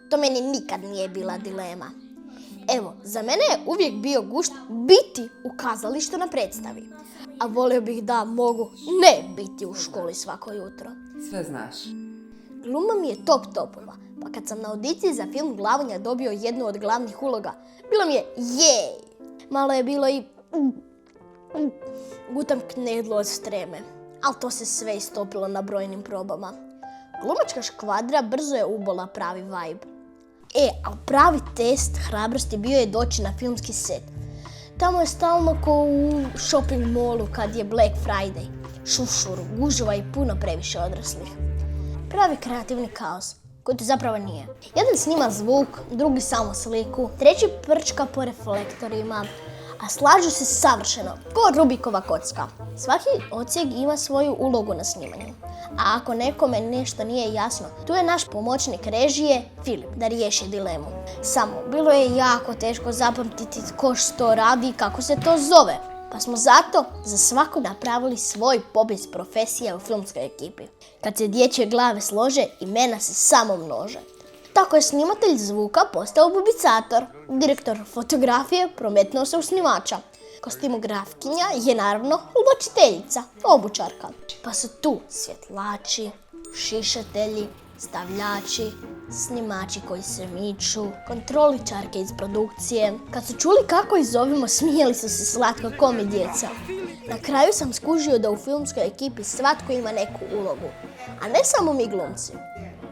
To meni nikad nije bila dilema. Evo, za mene je uvijek bio gušt biti u kazalištu na predstavi. A volio bih da mogu ne biti u školi svako jutro. Sve znaš. Gluma mi je top topova, pa kad sam na audiciji za film Glavonja dobio jednu od glavnih uloga, bilo mi je jej! Malo je bilo i gutam knedlu od streme, ali to se sve istopilo na brojnim probama. Glumačka škvadra brzo je ubola pravi vibe. Ali pravi test hrabrosti bio je doći na filmski set. Tamo je stalno ko u shopping mallu kad je Black Friday. Šušur, gužva i puno previše odraslih. Pravi kreativni kaos, koji to zapravo nije. Jedan snima zvuk, drugi samo sliku, treći prčka po reflektorima, a slažu se savršeno, ko Rubikova kocka. Svaki odsjek ima svoju ulogu na snimanju. A ako nekome nešto nije jasno, tu je naš pomoćnik režije, Filip, da riješi dilemu. Samo, bilo je jako teško zapamtiti tko što radi i kako se to zove. Pa smo zato za svakog napravili svoj popis profesija u filmskoj ekipi. Kad se dječje glave slože, imena se samo množe. Tako je snimatelj zvuka postao bubicator, direktor fotografije prometnuo se u snimača. Kostimografkinja je naravno uločiteljica, obućarka. Pa su tu svjetlači, šišatelji, stavljači, snimači koji se miču, kontroličarke iz produkcije. Kad su čuli kako ih zovemo, smijeli su se slatko ko mi djeca. Na kraju sam skužio da u filmskoj ekipi svatko ima neku ulogu, a ne samo mi glumci.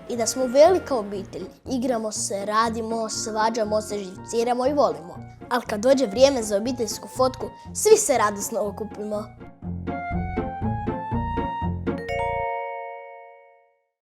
I da smo velika obitelj, igramo se, radimo, svađamo se, živciramo i volimo. Ali kad dođe vrijeme za obiteljsku fotku, svi se radosno okupimo.